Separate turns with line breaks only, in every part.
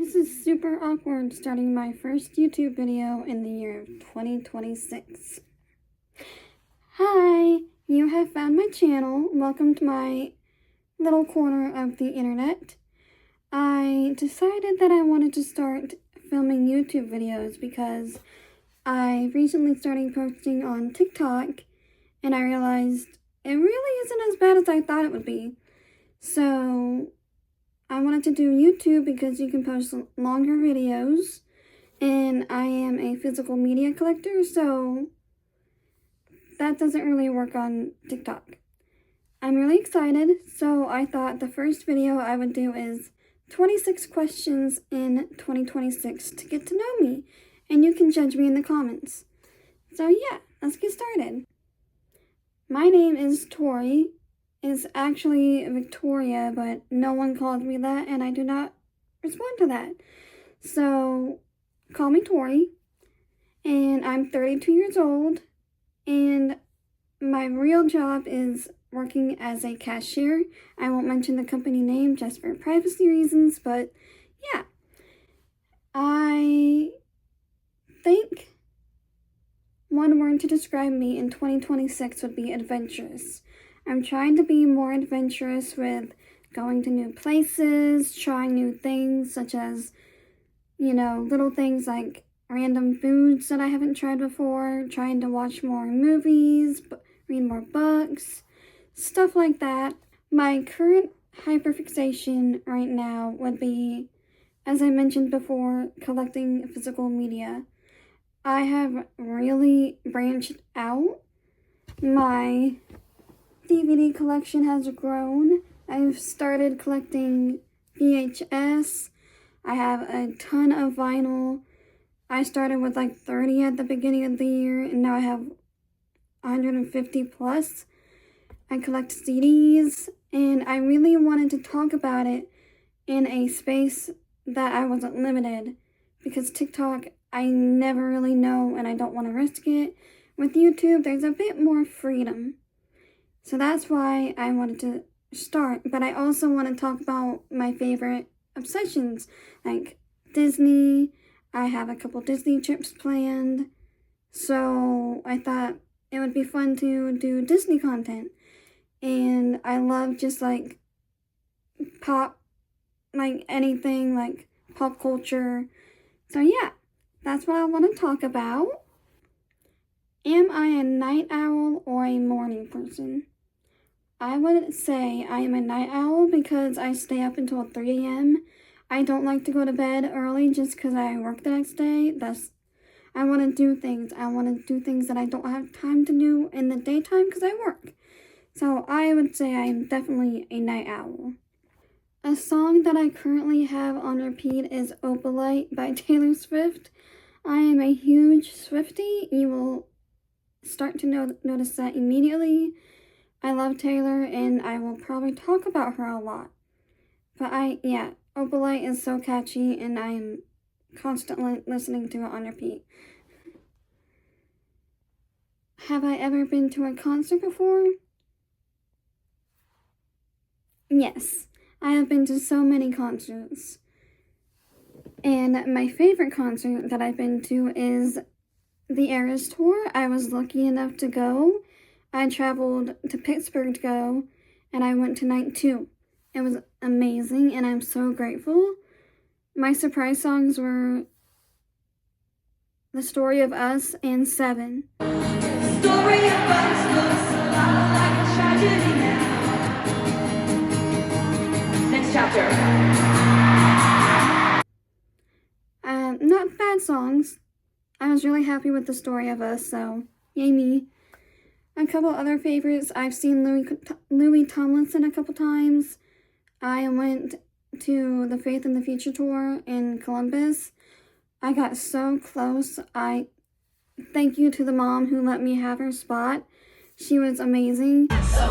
This is super awkward starting my first YouTube video in the year of 2026. Hi, you have found my channel. Welcome to my little corner of the internet. I decided that I wanted to start filming YouTube videos because I recently started posting on TikTok and I realized it really isn't as bad as I thought it would be. So I wanted to do YouTube because you can post longer videos, and I am a physical media collector, so that doesn't really work on TikTok. I'm really excited, so I thought the first video I would do is 26 questions in 2026 to get to know me, and you can judge me in the comments. So yeah, let's get started. My name is Tori. Is actually Victoria, but no one calls me that, and I do not respond to that. So, call me Tori, and I'm 32 years old, and my real job is working as a cashier. I won't mention the company name just for privacy reasons, but yeah. I think one word to describe me in 2026 would be adventurous. I'm trying to be more adventurous with going to new places, trying new things such as, little things like random foods that I haven't tried before, trying to watch more movies, read more books, stuff like that. My current hyperfixation right now would be, as I mentioned before, collecting physical media. I have really branched out. My DVD collection has grown. I've started collecting VHS. I have a ton of vinyl. I started with like 30 at the beginning of the year, and now I have 150 plus. I collect CDs, and I really wanted to talk about it in a space that I wasn't limited, because TikTok, I never really know, and I don't want to risk it. With YouTube, there's a bit more freedom. So that's why I wanted to start, but I also want to talk about my favorite obsessions, like Disney. I have a couple Disney trips planned, so I thought it would be fun to do Disney content. And I love just like pop, like anything, like pop culture. So yeah, that's what I want to talk about. Am I a night owl or a morning person? I would say I am a night owl because I stay up until 3 a.m. I don't like to go to bed early just because I work the next day. I want to do things. I want to do things that I don't have time to do in the daytime because I work. So I would say I am definitely a night owl. A song that I currently have on repeat is Opalite by Taylor Swift. I am a huge Swiftie. You will start to notice that immediately. I love Taylor, and I will probably talk about her a lot. But Opalite is so catchy, and I'm constantly listening to it on repeat. Have I ever been to a concert before? Yes, I have been to so many concerts. And my favorite concert that I've been to is the Eras Tour. I was lucky enough to go. I traveled to Pittsburgh to go, and I went to night 2. It was amazing, and I'm so grateful. My surprise songs were The Story of Us and Seven. The story of us looks a lot like a tragedy now. Next chapter. Not bad songs. I was really happy with The Story of Us, so yay me. A couple other favorites, I've seen Louis Tomlinson a couple times. I went to the Faith in the Future tour in Columbus. I got so close. Thank you to the mom who let me have her spot. She was amazing. So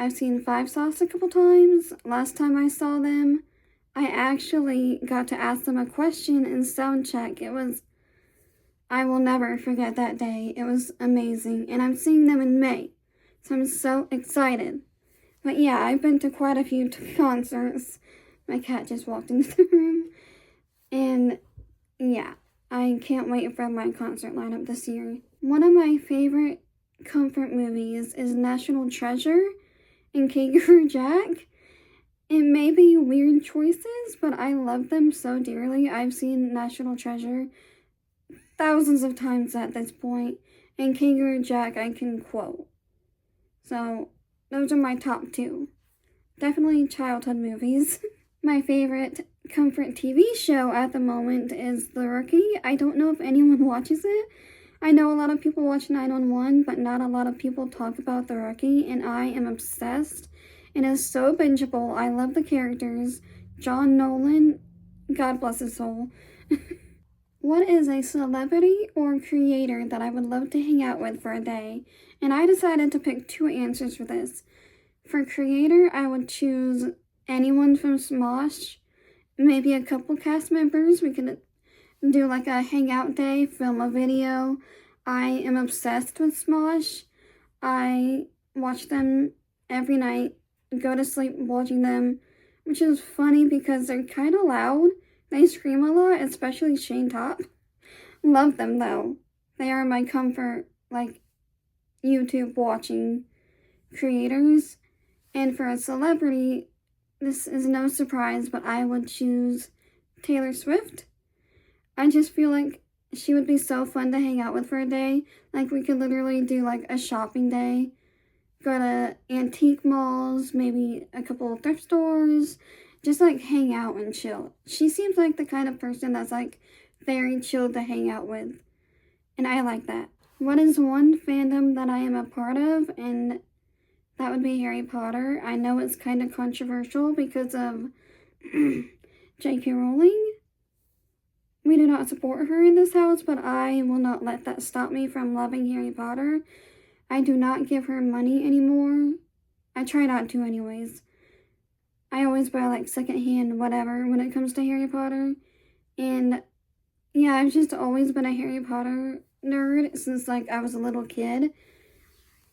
I've seen Five Sauce a couple times. Last time I saw them, I actually got to ask them a question in sound check. I will never forget that day. It was amazing. And I'm seeing them in May. So I'm so excited. But yeah, I've been to quite a few concerts. My cat just walked into the room. And yeah, I can't wait for my concert lineup this year. One of my favorite comfort movies is National Treasure and Kangaroo Jack. It may be weird choices, but I love them so dearly. I've seen National Treasure thousands of times at this point, and Kangaroo Jack I can quote. So, those are my top two. Definitely childhood movies. My favorite comfort TV show at the moment is The Rookie. I don't know if anyone watches it. I know a lot of people watch 911, but not a lot of people talk about The Rookie, and I am obsessed. It is so bingeable. I love the characters. John Nolan, God bless his soul. What is a celebrity or creator that I would love to hang out with for a day? And I decided to pick two answers for this. For creator, I would choose anyone from Smosh, maybe a couple cast members. We could do like a hangout day, film a video. I am obsessed with Smosh. I watch them every night, go to sleep watching them, which is funny because they're kind of loud. They scream a lot, especially Shane Top. Love them though. They are my comfort, like, YouTube watching creators. And for a celebrity, this is no surprise, but I would choose Taylor Swift. I just feel like she would be so fun to hang out with for a day. Like, we could literally do like a shopping day, go to antique malls, maybe a couple of thrift stores, just like hang out and chill. She seems like the kind of person that's like very chill to hang out with, and I like that. What is one fandom that I am a part of? And that would be Harry Potter. I know it's kind of controversial because of J.K. Rowling. We do not support her in this house, but I will not let that stop me from loving Harry Potter. I do not give her money anymore. I try not to anyways. I always buy like secondhand whatever when it comes to Harry Potter. And yeah, I've just always been a Harry Potter nerd since like I was a little kid.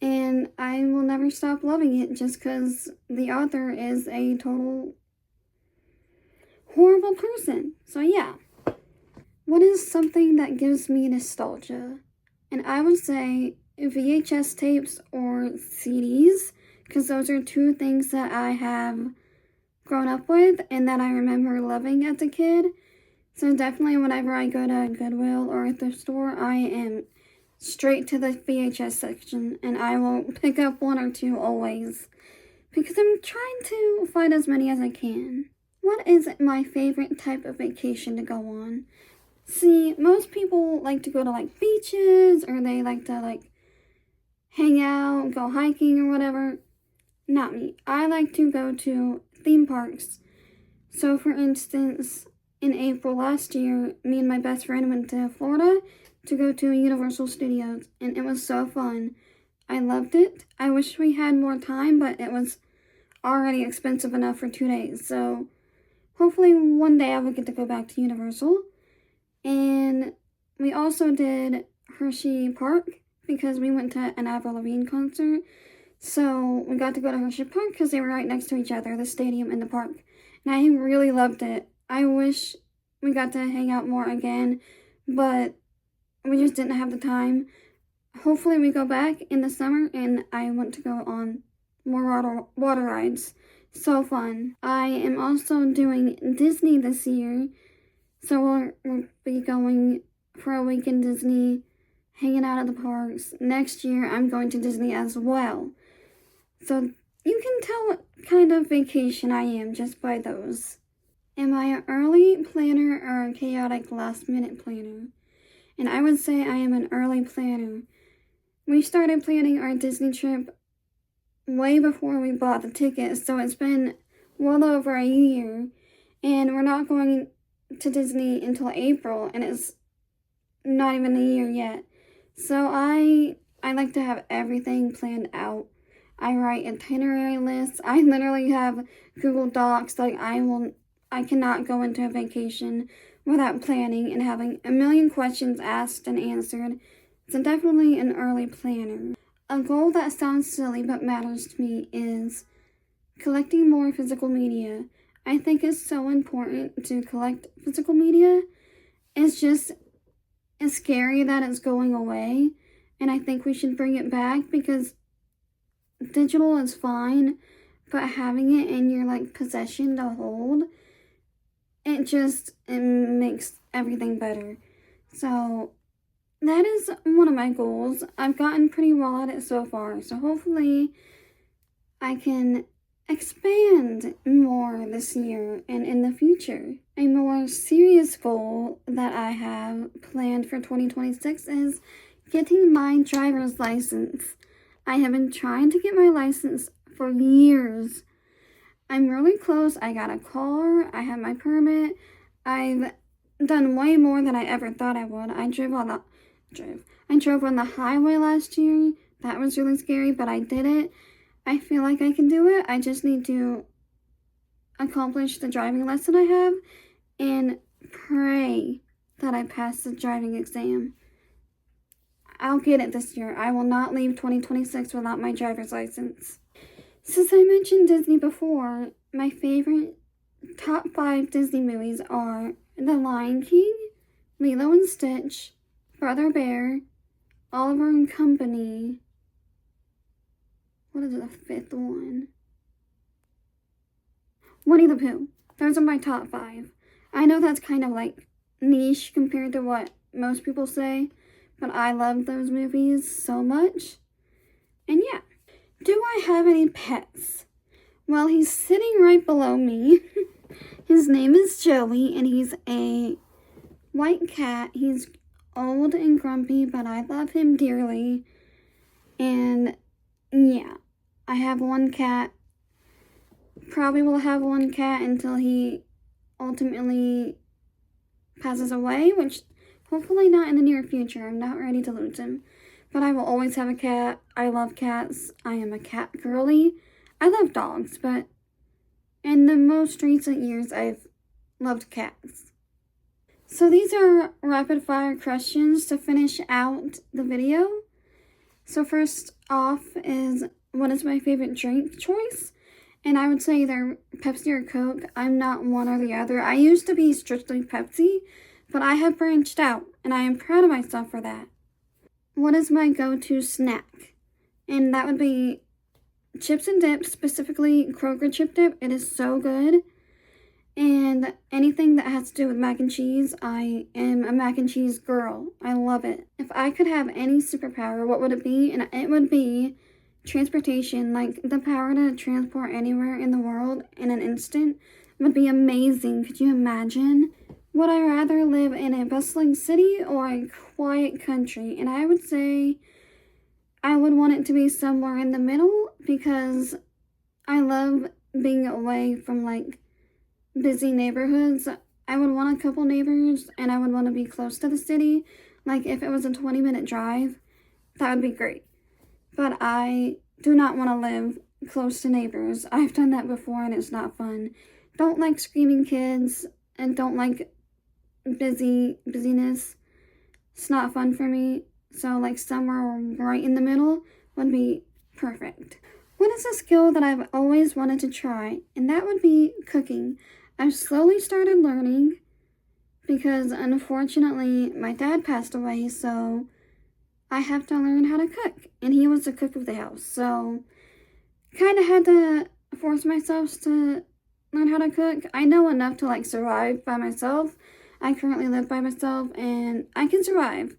And I will never stop loving it just because the author is a total horrible person. So yeah. What is something that gives me nostalgia? And I would say VHS tapes or CDs, because those are two things that I have grown up with and that I remember loving as a kid. So definitely whenever I go to Goodwill or a thrift store, I am straight to the VHS section, and I will pick up one or two always, because I'm trying to find as many as I can. What is my favorite type of vacation to go on? See, most people like to go to like beaches, or they like to like hang out, go hiking or whatever. Not me. I like to go to theme parks. So for instance, in April last year, me and my best friend went to Florida to go to Universal Studios, and it was so fun. I loved it. I wish we had more time, but it was already expensive enough for 2 days. So hopefully one day I will get to go back to Universal. And we also did Hershey Park because we went to an Avril Lavigne concert. So we got to go to Hershey Park because they were right next to each other, the stadium and the park. And I really loved it. I wish we got to hang out more again, but we just didn't have the time. Hopefully we go back in the summer, and I want to go on more water rides. So fun. I am also doing Disney this year. So we'll be going for a week in Disney, hanging out at the parks. Next year, I'm going to Disney as well. So you can tell what kind of vacation I am just by those. Am I an early planner or a chaotic last-minute planner? And I would say I am an early planner. We started planning our Disney trip way before we bought the tickets, so it's been well over a year. And we're not going to Disney until April, and it's not even a year yet. So I like to have everything planned out. I write itinerary lists. I literally have Google Docs. Like, I will I cannot go into a vacation without planning and having a million questions asked and answered, so definitely an early planner. A goal that sounds silly but matters to me is collecting more physical media. I think it's so important to collect physical media. It's scary that it's going away, and I think we should bring it back because digital is fine, but having it in your possession to hold, it makes everything better. So that is one of my goals. I've gotten pretty well at it so far, so hopefully I can expand more this year and in the future. A more serious goal that I have planned for 2026 is getting my driver's license. I have been trying to get my license for years. I'm really close. I got a car. I have my permit. I've done way more than I ever thought I would. I drove on the highway last year. That was really scary, but I did it. I feel like I can do it. I just need to accomplish the driving lesson I have and pray that I pass the driving exam. I'll get it this year. I will not leave 2026 without my driver's license. Since I mentioned Disney before, my favorite top 5 Disney movies are The Lion King, Lilo and Stitch, Brother Bear, Oliver and Company. What is the 5th one? Winnie the Pooh. Those are my top 5. I know that's kind of niche compared to what most people say, but I love those movies so much. And yeah. Do I have any pets? Well, he's sitting right below me. His name is Joey, and he's a white cat. He's old and grumpy, but I love him dearly. And yeah, I have one cat. Probably will have one cat until he ultimately passes away, which hopefully not in the near future. I'm not ready to lose him. But I will always have a cat. I love cats. I am a cat girly. I love dogs, but in the most recent years, I've loved cats. So these are rapid fire questions to finish out the video. So first off is, what is my favorite drink choice? And I would say either Pepsi or Coke. I'm not one or the other. I used to be strictly Pepsi, but I have branched out, and I am proud of myself for that. What is my go-to snack? And that would be chips and dip, specifically Kroger chip dip. It is so good. And anything that has to do with mac and cheese, I am a mac and cheese girl. I love it. If I could have any superpower, what would it be? And it would be transportation, the power to transport anywhere in the world in an instant would be amazing. Could you imagine? Would I rather live in a bustling city or a quiet country? And I would say I would want it to be somewhere in the middle because I love being away from busy neighborhoods. I would want a couple neighbors and I would want to be close to the city. If it was a 20-minute drive, that would be great. But I do not want to live close to neighbors. I've done that before and it's not fun. Don't like screaming kids and don't like busyness. It's not fun for me. So somewhere right in the middle would be perfect. What is a skill that I've always wanted to try? And that would be cooking. I've slowly started learning because unfortunately my dad passed away, so I have to learn how to cook. And he was the cook of the house, so kind of had to force myself to learn how to cook. I know enough to survive by myself. I currently live by myself and I can survive,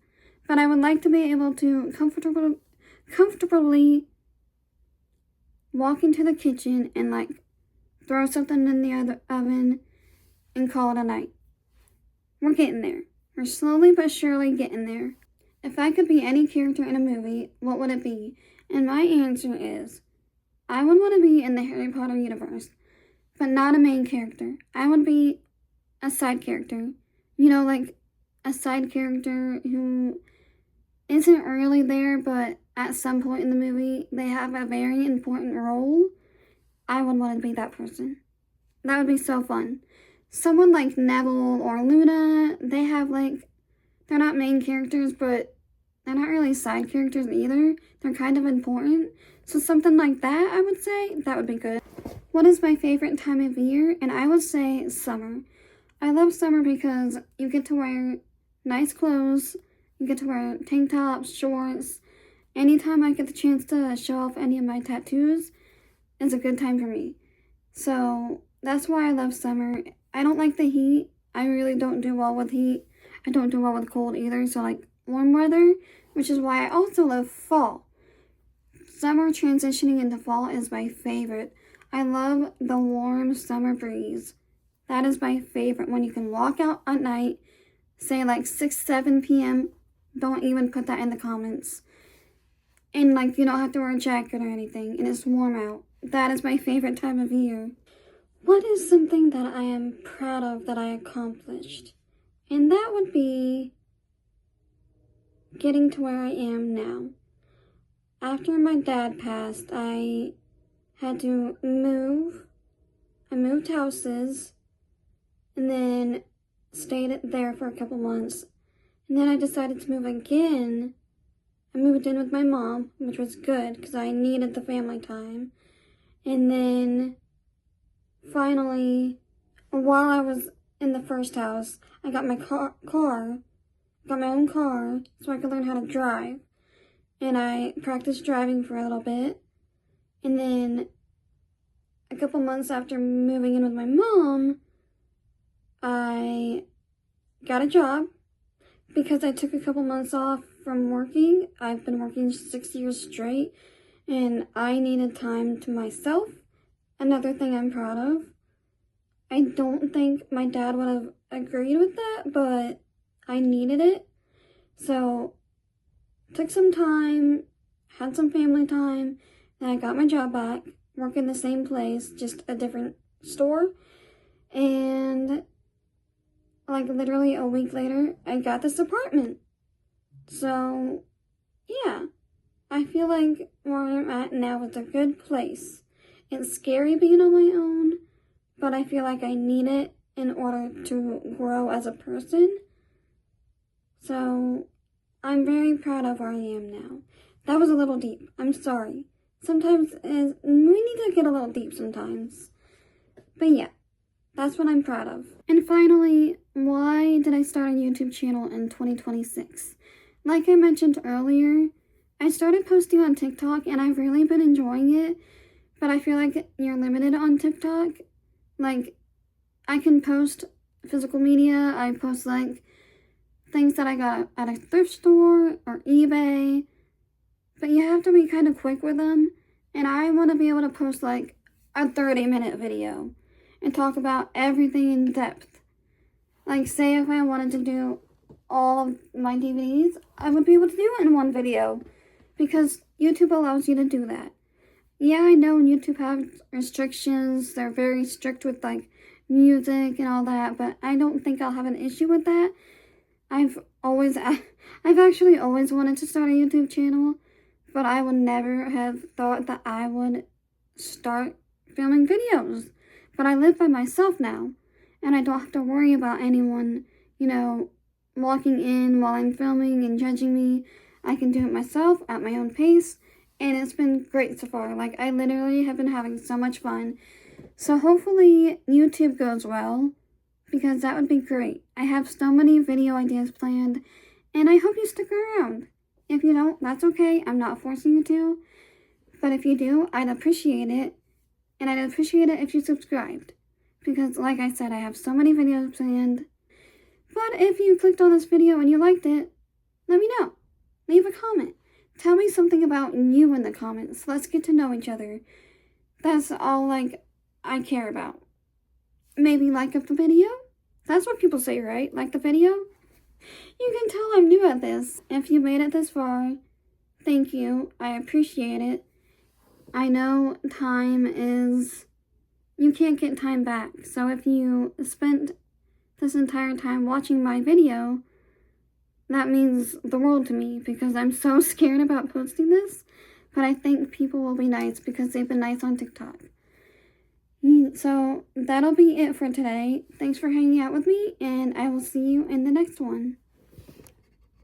but I would like to be able to comfortably walk into the kitchen and throw something in the other oven and call it a night. We're getting there. We're slowly but surely getting there. If I could be any character in a movie, what would it be? And my answer is, I would want to be in the Harry Potter universe, but not a main character. I would be a side character. A side character who isn't really there, but at some point in the movie, they have a very important role. I would want to be that person. That would be so fun. someone like Neville or Luna, they have like, they're not main characters, but they're not really side characters either. They're kind of important. So something like that, I would say, that would be good. What is my favorite time of year? And I would say summer. I love summer because you get to wear nice clothes. You get to wear tank tops, shorts. Anytime I get the chance to show off any of my tattoos, it's a good time for me. So that's why I love summer. I don't like the heat. I really don't do well with heat. I don't do well with cold either. So like warm weather, which is why I also love fall. Summer transitioning into fall is my favorite. I love the warm summer breeze. That is my favorite. When you can walk out at night, say like 6, 7 p.m. Don't even put that in the comments. And like you don't have to wear a jacket or anything, and it's warm out. That is my favorite time of year. What is something that I am proud of that I accomplished? And that would be getting to where I am now. After my dad passed, I had to move. I moved houses and then stayed there for a couple months. And then I decided to move again. I moved in with my mom, which was good because I needed the family time. And then finally, while I was in the first house, I got my got my own car so I could learn how to drive. And I practiced driving for a little bit. And then a couple months after moving in with my mom, I got a job because I took a couple months off from working. I've been working 6 years straight and I needed time to myself. Another thing I'm proud of. I don't think my dad would have agreed with that, but I needed it. So took some time, had some family time, then I got my job back, working the same place, just a different store. And like literally a week later, I got this apartment. So yeah, I feel like where I'm at now is a good place. It's scary being on my own, but I feel like I need it in order to grow as a person. So I'm very proud of where I am now. That was a little deep. I'm sorry. Sometimes we need to get a little deep sometimes. But yeah, that's what I'm proud of. And finally, why did I start a YouTube channel in 2026? Like I mentioned earlier, I started posting on TikTok and I've really been enjoying it. But I feel like you're limited on TikTok. Like, I can post physical media. I post like things that I got at a thrift store or eBay. But you have to be kind of quick with them. And I want to be able to post like a 30-minute video and talk about everything in depth. Like, say if I wanted to do all of my DVDs, I would be able to do it in one video because YouTube allows you to do that. Yeah, I know YouTube has restrictions. They're very strict with like music and all that, but I don't think I'll have an issue with that. I've actually always wanted to start a YouTube channel, but I would never have thought that I would start filming videos. But I live by myself now, and I don't have to worry about anyone, walking in while I'm filming and judging me. I can do it myself at my own pace, and it's been great so far. Like, I literally have been having so much fun. So hopefully YouTube goes well, because that would be great. I have so many video ideas planned, and I hope you stick around. If you don't, that's okay. I'm not forcing you to. But if you do, I'd appreciate it. And I'd appreciate it if you subscribed. Because like I said, I have so many videos planned. But if you clicked on this video and you liked it, let me know. Leave a comment. Tell me something about you in the comments. Let's get to know each other. That's all, I care about. Maybe like up the video? That's what people say, right? Like the video? You can tell I'm new at this. If you made it this far, thank you. I appreciate it. I know time is... You can't get time back. So if you spent this entire time watching my video, that means the world to me because I'm so scared about posting this. But I think people will be nice because they've been nice on TikTok. So that'll be it for today. Thanks for hanging out with me, and I will see you in the next one.